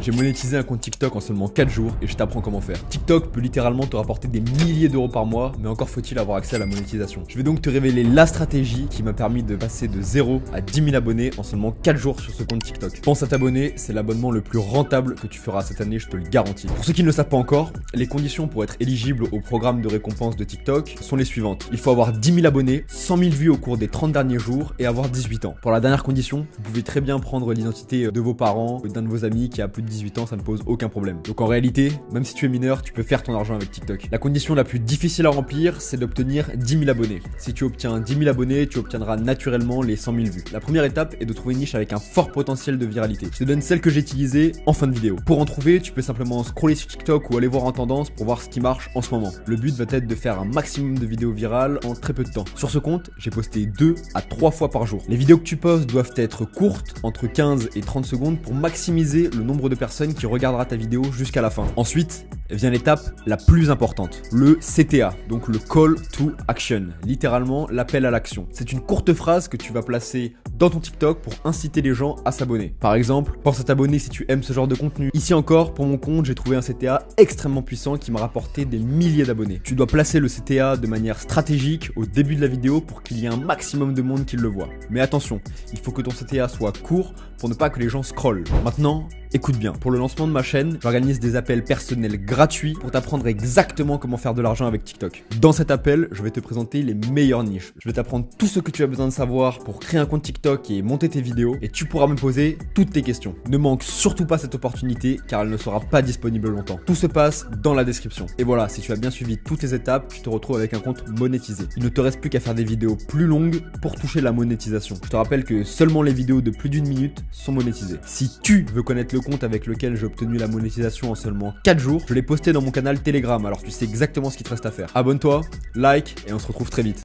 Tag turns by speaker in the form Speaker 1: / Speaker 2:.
Speaker 1: J'ai monétisé un compte TikTok en seulement 4 jours et je t'apprends comment faire. TikTok peut littéralement te rapporter des milliers d'euros par mois, mais encore faut-il avoir accès à la monétisation. Je vais donc te révéler la stratégie qui m'a permis de passer de 0 à 10 000 abonnés en seulement 4 jours sur ce compte TikTok. Pense à t'abonner, c'est l'abonnement le plus rentable que tu feras cette année, je te le garantis. Pour ceux qui ne le savent pas encore, les conditions pour être éligible au programme de récompense de TikTok sont les suivantes. Il faut avoir 10 000 abonnés, 100 000 vues au cours des 30 derniers jours et avoir 18 ans. Pour la dernière condition, vous pouvez très bien prendre l'identité de vos parents ou d'un de vos amis qui a plus de 18 ans, ça ne pose aucun problème. Donc en réalité, même si tu es mineur, tu peux faire ton argent avec TikTok. La condition la plus difficile à remplir, c'est d'obtenir 10 000 abonnés. Si tu obtiens 10 000 abonnés, tu obtiendras naturellement les 100 000 vues. La première étape est de trouver une niche avec un fort potentiel de viralité. Je te donne celle que j'ai utilisée en fin de vidéo. Pour en trouver, tu peux simplement scroller sur TikTok ou aller voir en tendance pour voir ce qui marche en ce moment. Le but va être de faire un maximum de vidéos virales en très peu de temps. Sur ce compte, j'ai posté 2 à 3 fois par jour. Les vidéos que tu postes doivent être courtes, entre 15 et 30 secondes pour maximiser le nombre de personnes qui regardera ta vidéo jusqu'à la fin. Ensuite, vient l'étape la plus importante, le CTA, donc le Call to Action, littéralement l'appel à l'action. C'est une courte phrase que tu vas placer dans ton TikTok pour inciter les gens à s'abonner. Par exemple, pense à t'abonner si tu aimes ce genre de contenu. Ici encore, pour mon compte, j'ai trouvé un CTA extrêmement puissant qui m'a rapporté des milliers d'abonnés. Tu dois placer le CTA de manière stratégique au début de la vidéo pour qu'il y ait un maximum de monde qui le voit. Mais attention, il faut que ton CTA soit court pour ne pas que les gens scrollent. Maintenant, écoute bien, pour le lancement de ma chaîne, j'organise des appels personnels gratuits pour t'apprendre exactement comment faire de l'argent avec TikTok. Dans cet appel, je vais te présenter les meilleures niches. Je vais t'apprendre tout ce que tu as besoin de savoir pour créer un compte TikTok et monter tes vidéos et tu pourras me poser toutes tes questions. Ne manque surtout pas cette opportunité car elle ne sera pas disponible longtemps. Tout se passe dans la description. Et voilà, si tu as bien suivi toutes les étapes, tu te retrouves avec un compte monétisé. Il ne te reste plus qu'à faire des vidéos plus longues pour toucher la monétisation. Je te rappelle que seulement les vidéos de plus d'une minute sont monétisées. Si tu veux connaître le compte avec lequel j'ai obtenu la monétisation en seulement 4 jours, je l'ai posté dans mon canal Telegram, alors tu sais exactement ce qu'il te reste à faire. Abonne-toi, like et on se retrouve très vite.